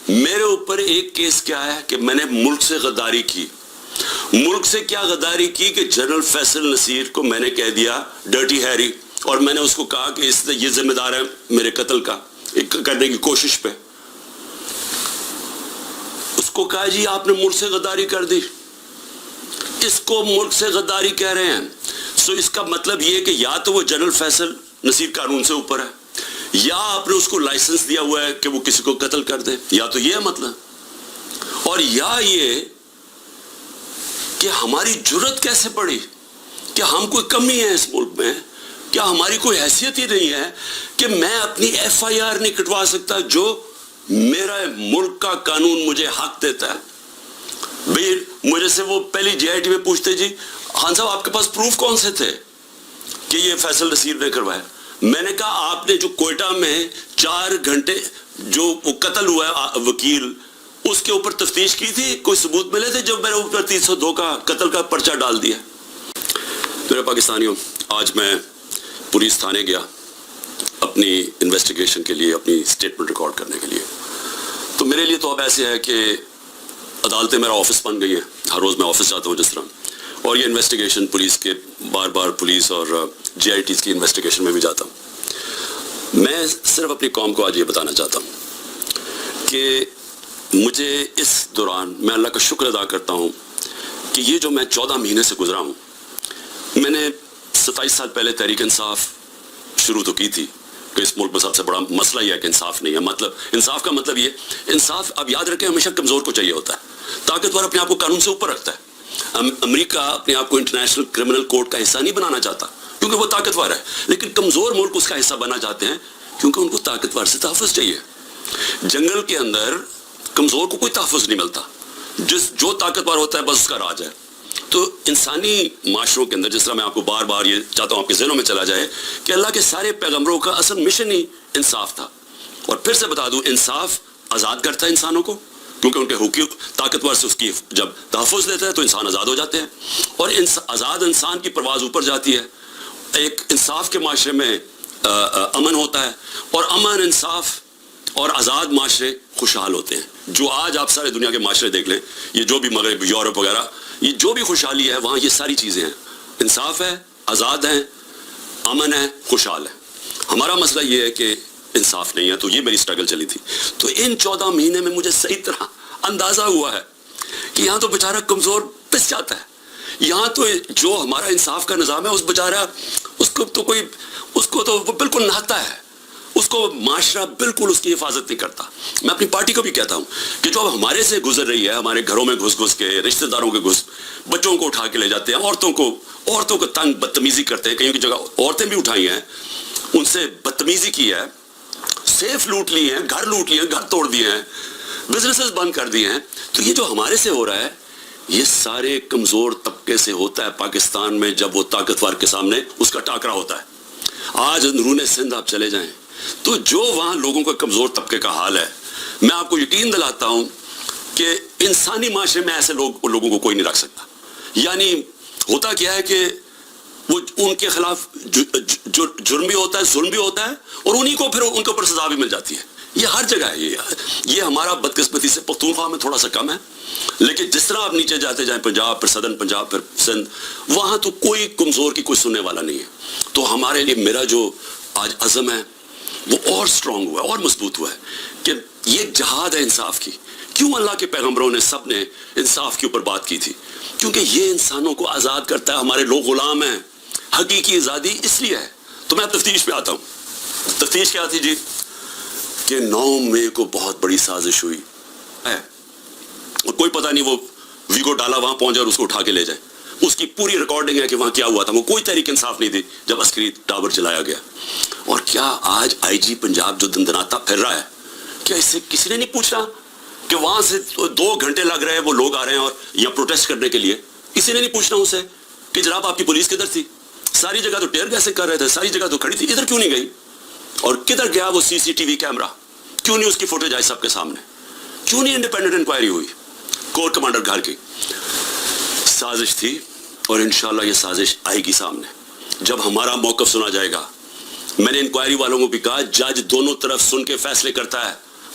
میرے اوپر ایک کیس کیا ہے کہ میں نے ملک سے غداری کی. ملک سے کیا غداری کی کہ جنرل فیصل نصیر کو میں نے کہہ دیا ڈرٹی ہیری, اور میں نے اس کو کہا کہ یہ ذمہ دار ہے میرے قتل کا کرنے کی کوشش پہ. اس کو کہا جی آپ نے ملک سے غداری کر دی. اس کو ملک سے غداری کہہ رہے ہیں. سو اس کا مطلب یہ کہ یا تو وہ جنرل فیصل نصیر قانون سے اوپر ہے, یا آپ نے اس کو لائسنس دیا ہوا ہے کہ وہ کسی کو قتل کر دے, یا تو یہ ہے مطلب. اور یا یہ کہ ہماری جرت کیسے پڑی, کہ ہم کوئی کمی ہے اس ملک میں, کیا ہماری کوئی حیثیت ہی نہیں ہے کہ میں اپنی ایف آئی آر نہیں کٹوا سکتا جو میرا ملک کا قانون مجھے حق دیتا ہے. بھئی مجھے سے وہ پہلی جے آئی ٹی میں پوچھتے جی خان صاحب آپ کے پاس پروف کون سے تھے کہ یہ فیصل نصیر نے کروایا. میں نے کہا آپ نے جو کوئٹہ میں 4 گھنٹے جو وہ قتل ہوا ہے وکیل, اس کے اوپر تفتیش کی تھی, کوئی ثبوت ملے تھے جب میں نے اوپر 302 کا قتل کا پرچہ ڈال دیا. میرے پاکستانیوں, آج میں پولیس تھانے گیا اپنی انویسٹیگیشن کے لیے, اپنی سٹیٹمنٹ ریکارڈ کرنے کے لیے. تو میرے لیے تو اب ایسے ہے کہ عدالتیں میرا آفس بن گئی ہیں, ہر روز میں آفس جاتا ہوں جس طرح, اور یہ انویسٹیگیشن پولیس کے بار بار پولیس اور جے آئی ٹیز کی انویسٹیگیشن میں بھی جاتا ہوں. میں صرف اپنی قوم کو آج یہ بتانا چاہتا ہوں کہ مجھے اس دوران میں اللہ کا شکر ادا کرتا ہوں کہ یہ جو میں 14 مہینے سے گزرا ہوں, میں نے 27 سال پہلے تحریک انصاف شروع تو کی تھی کہ اس ملک میں سب سے بڑا مسئلہ یہ ہے کہ انصاف نہیں ہے. مطلب انصاف کا مطلب یہ, انصاف اب یاد رکھیں ہمیشہ کمزور کو چاہیے ہوتا ہے, طاقتور اپنے آپ کو قانون سے اوپر رکھتا ہے. امریکہ اپنے آپ کو انٹرنیشنل کرمنل کورٹ کا حصہ نہیں بنانا چاہتا کیونکہ وہ طاقتور ہے, لیکن کمزور ملک اس کا حصہ بننا چاہتے ہیں کیونکہ ان کو طاقتور سے تحفظ چاہیے. جنگل کے اندر کمزور کو کوئی تحفظ نہیں ملتا, جو طاقتور ہوتا ہے بس اس کا راج ہے. تو انسانی معاشروں کے اندر, جس طرح میں آپ کو بار بار یہ چاہتا ہوں آپ کے ذہنوں میں چلا جائے کہ اللہ کے سارے پیغمبروں کا اصل مشن ہی انصاف تھا. اور پھر سے بتا دوں, انصاف آزاد کرتا ہے انسانوں کو, کیونکہ ان کے حقوق طاقتور سے اس کی جب تحفظ دیتا ہے تو انسان آزاد ہو جاتے ہیں, اور آزاد انسان کی پرواز اوپر جاتی ہے. ایک انصاف کے معاشرے میں امن ہوتا ہے, اور امن, انصاف اور آزاد معاشرے خوشحال ہوتے ہیں. جو آج آپ سارے دنیا کے معاشرے دیکھ لیں, یہ جو بھی مغرب, یورپ وغیرہ, یہ جو بھی خوشحالی ہے وہاں یہ ساری چیزیں ہیں, انصاف ہے, آزاد ہیں, امن ہے, خوشحال ہے. ہمارا مسئلہ یہ ہے کہ انصاف نہیں ہے, تو یہ میری سٹرگل چلی تھی. تو ان 14 مہینے میں مجھے صحیح طرح اندازہ ہوا ہے کہ یہاں تو بیچارہ کمزور پس جاتا ہے. یہاں تو جو ہمارا انصاف کا نظام ہے اس بیچارہ, اس کو تو وہ بالکل نہتا ہے, اس کو معاشرہ بالکل اس کی حفاظت نہیں کرتا. میں اپنی پارٹی کو بھی کہتا ہوں کہ جو اب ہمارے سے گزر رہی ہے, ہمارے گھروں میں گھس کے, رشتہ داروں کے بچوں کو اٹھا کے لے جاتے ہیں, عورتوں کو تنگ بدتمیزی کرتے ہیں, کہیں کی جگہ عورتیں بھی اٹھائی ہیں, ان سے بدتمیزی کی ہے, سیف لوٹ لی ہیں, گھر لوٹ لیے ہیں, گھر توڑ دیے ہیں, بزنسز بند کر دیے ہیں. تو یہ جو ہمارے سے ہو رہا ہے یہ سارے کمزور طبقے سے ہوتا ہے پاکستان میں, جب وہ طاقتور کے سامنے اس کا ٹاکرا ہوتا ہے. آج اندرون سندھ آپ چلے جائیں تو جو وہاں لوگوں کا کمزور طبقے کا حال ہے, میں آپ کو یقین دلاتا ہوں کہ انسانی معاشرے میں ایسے لوگوں کو کوئی نہیں رکھ سکتا. یعنی ہوتا کیا ہے کہ وہ ان کے خلاف جرم بھی ہوتا ہے, ظلم بھی ہوتا ہے, اور انہی کو پھر ان کے اوپر سزا بھی مل جاتی ہے. یہ ہر جگہ ہے. یہ ہمارا بدقسمتی سے پختونخوا میں تھوڑا سا کم ہے, لیکن جس طرح آپ نیچے جاتے جائیں, پنجاب پھر سدن پنجاب پھر سندھ, وہاں تو کوئی کمزور کی کوئی سننے والا نہیں ہے. تو ہمارے لیے میرا جو آج عزم ہے وہ اور سٹرونگ ہوا ہے, اور مضبوط ہوا ہے کہ یہ جہاد ہے انصاف کی. کیوں اللہ کے پیغمبروں نے سب نے انصاف کے اوپر بات کی تھی؟ کیونکہ یہ انسانوں کو آزاد کرتا ہے. ہمارے لوگ غلام ہیں, حقیقی آزادی اس لیے ہے. تو میں تفتیش پہ آتا ہوں. تفتیش کیا تھی جی کہ 9 مئی کو بہت بڑی سازش ہوئی ہے, اور کوئی پتہ نہیں وہ ویگو ڈالا وہاں پہنچا اور اس کو اٹھا کے لے جائے. اس کی پوری ریکارڈنگ ہے کہ وہاں کیا ہوا تھا. وہ کوئی تحریک انصاف نہیں تھی جب عسکری ٹاور چلایا گیا. اور کیا آج آئی جی پنجاب جو دندناتا پھر رہا ہے, کیا اس سے کسی نے نہیں پوچھا کہ وہاں سے 2 گھنٹے لگ رہے ہیں, وہ لوگ آ رہے ہیں اور یا پروٹیسٹ کرنے کے لیے, کسی نے نہیں پوچھنا اسے کہ جناب آپ کی پولیس کدھر تھی؟ ساری جگہ تو ٹیئر گیس کر رہے تھے, ساری جگہ تو کھڑی تھی, ادھر کیوں نہیں گئی؟ اور کدھر گیا وہ سی سی ٹی وی کیمرہ؟ کیوں نہیں اس کی فوٹیج آئی سب کے سامنے؟ کیوں نہیں انڈیپینڈنٹ انکوائری ہوئی؟ کورٹ کمانڈر گھر کی سازش تھی, اور انشاءاللہ یہ سازش آئے گی سامنے جب ہمارا موقف سنا جائے گا. میں نے انکوائری والوں کو بھی کہا جج دونوں طرف سن کے فیصلے کرتا ہے,